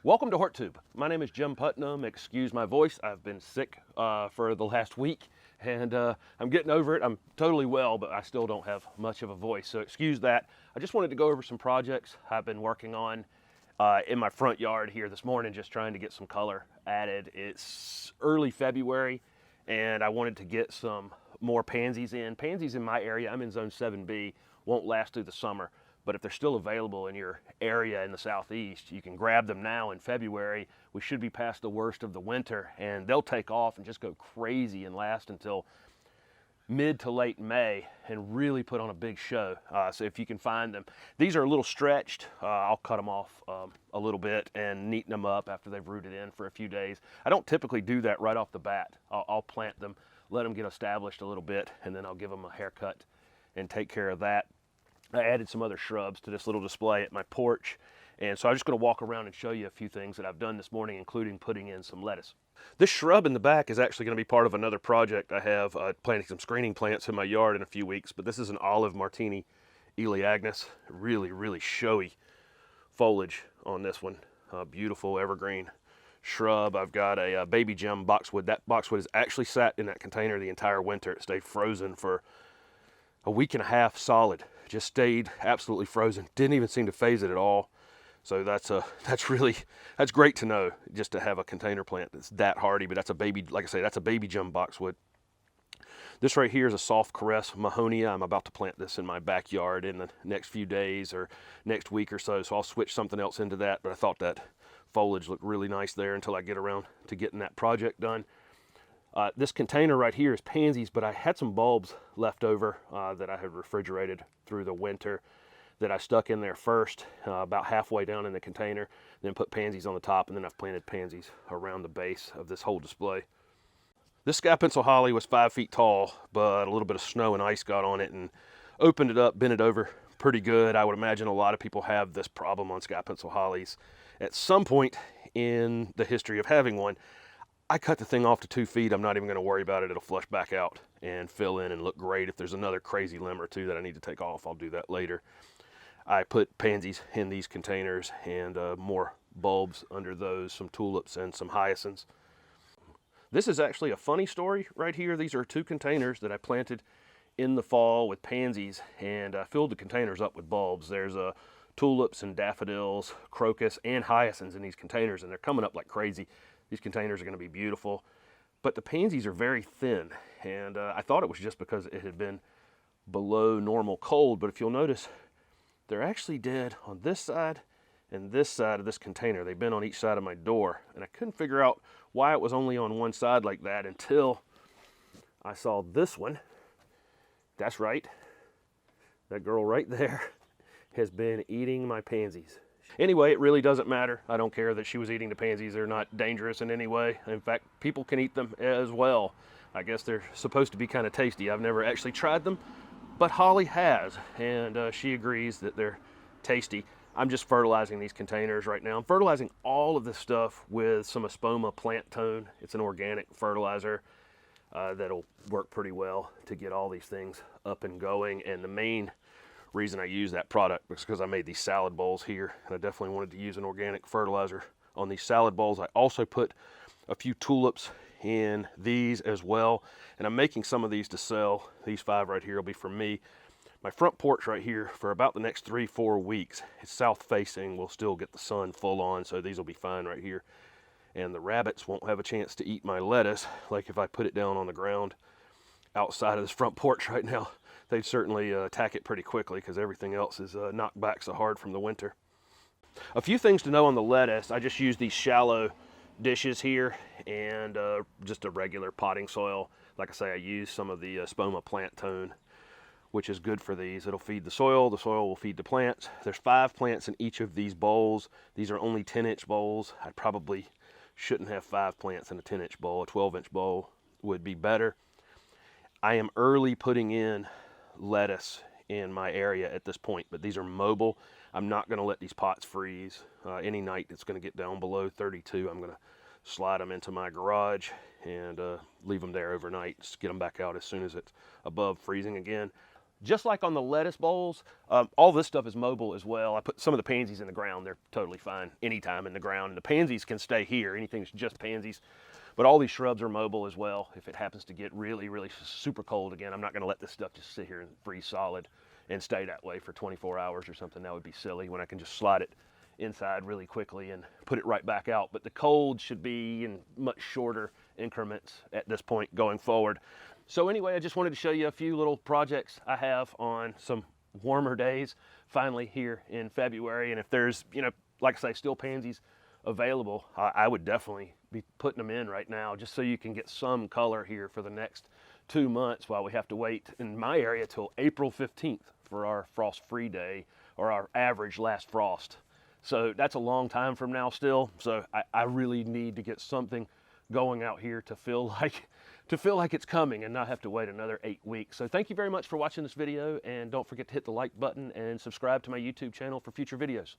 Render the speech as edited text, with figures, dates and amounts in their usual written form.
Welcome to HortTube. My name is Jim Putnam. Excuse my voice. I've been sick for the last week and I'm getting over it. I'm totally well, but I still don't have much of a voice, so excuse that. I just wanted to go over some projects I've been working on in my front yard here this morning, just trying to get some color added. It's early February and I wanted to get some more pansies in. Pansies in my area, I'm in zone 7B, won't last through the summer. But if they're still available in your area in the southeast, you can grab them now in February. We should be past the worst of the winter and they'll take off and just go crazy and last until mid to late May and really put on a big show. So if you can find them, these are a little stretched. I'll cut them off a little bit and neaten them up after they've rooted in for a few days. I don't typically do that right off the bat. I'll plant them, let them get established a little bit, and then I'll give them a haircut and take care of that. I added some other shrubs to this little display at my porch, and so I'm just going to walk around and show you a few things that I've done this morning, including putting in some lettuce. This shrub in the back is actually going to be part of another project I have, planting some screening plants in my yard in a few weeks, but this is an olive martini eleagnus. Really showy foliage on this one. Beautiful evergreen shrub. I've got a baby gem boxwood. That boxwood has actually sat in that container the entire winter. It stayed frozen for a week and a half solid. Just stayed absolutely frozen. Didn't even seem to phase it at all. So that's great to know, just to have a container plant that's that hardy. But that's a baby, like I say, that's a baby gem boxwood. This right here is a soft caress mahonia. I'm about to plant this in my backyard in the next few days or next week or so. So I'll switch something else into that. But I thought that foliage looked really nice there until I get around to getting that project done. This container right here is pansies, but I had some bulbs left over that I had refrigerated through the winter that I stuck in there first, about halfway down in the container, then put pansies on the top, and then I've planted pansies around the base of this whole display. This sky pencil holly was 5 feet tall, but a little bit of snow and ice got on it and opened it up, bent it over pretty good. I would imagine a lot of people have this problem on sky pencil hollies at some point in the history of having one. I cut the thing off to 2 feet. I'm not even going to worry about it. It'll flush back out and fill in and look great. If there's another crazy limb or two that I need to take off, I'll do that later. I put pansies in these containers and more bulbs under those, some tulips and some hyacinths. This is actually a funny story right here. These are 2 containers that I planted in the fall with pansies, and I filled the containers up with bulbs. There's tulips and daffodils, crocus, and hyacinths in these containers, and they're coming up like crazy. These containers are going to be beautiful, but the pansies are very thin, and I thought it was just because it had been below normal cold, but if you'll notice, they're actually dead on this side and this side of this container. They've been on each side of my door, and I couldn't figure out why it was only on one side like that until I saw this one. That's right, that girl right there has been eating my pansies. Anyway, it really doesn't matter. I don't care that she was eating the pansies. They're not dangerous in any way. In fact, people can eat them as well. I guess they're supposed to be kind of tasty. I've never actually tried them, but Holly has, and she agrees that they're tasty. I'm just fertilizing these containers right now. I'm fertilizing all of this stuff with some Espoma plant tone. It's an organic fertilizer that'll work pretty well to get all these things up and going. And the main reason I use that product is because I made these salad bowls here, and I definitely wanted to use an organic fertilizer on these salad bowls. I also put a few tulips in these as well, and I'm making some of these to sell. These 5 right here will be for me. My front porch right here for about the next 3-4 weeks, it's south facing. We'll still get the sun full on, so these will be fine right here. And the rabbits won't have a chance to eat my lettuce like if I put it down on the ground outside of this front porch right now. They'd certainly attack it pretty quickly because everything else is knocked back so hard from the winter. A few things to know on the lettuce. I just use these shallow dishes here and just a regular potting soil. Like I say, I use some of the Espoma plant tone, which is good for these. It'll feed the soil will feed the plants. There's 5 plants in each of these bowls. These are only 10-inch bowls. I probably shouldn't have 5 plants in a 10-inch bowl. A 12-inch bowl would be better. I am early putting in lettuce in my area at this point, but these are mobile. I'm not going to let these pots freeze. Any night it's going to get down below 32, I'm going to slide them into my garage and leave them there overnight. Just get them back out as soon as it's above freezing again. just like on the lettuce bowls, all this stuff is mobile as well. I put some of the pansies in the ground. They're totally fine anytime in the ground. And the pansies can stay here. Anything's just pansies. But all these shrubs are mobile as well. If it happens to get really, really super cold again, I'm not going to let this stuff just sit here and freeze solid and stay that way for 24 hours or something. That would be silly when I can just slide it inside really quickly and put it right back out. But the cold should be in much shorter increments at this point going forward. So anyway, I just wanted to show you a few little projects I have on some warmer days finally here in February. And if there's, you know, like I say, still pansies available, I would definitely be putting them in right now just so you can get some color here for the next 2 months while we have to wait in my area till April 15th for our frost-free day, or our average last frost. So that's a long time from now still. So I really need to get something going out here to feel like it's coming and not have to wait another 8 weeks. So thank you very much for watching this video, and don't forget to hit the like button and subscribe to my YouTube channel for future videos.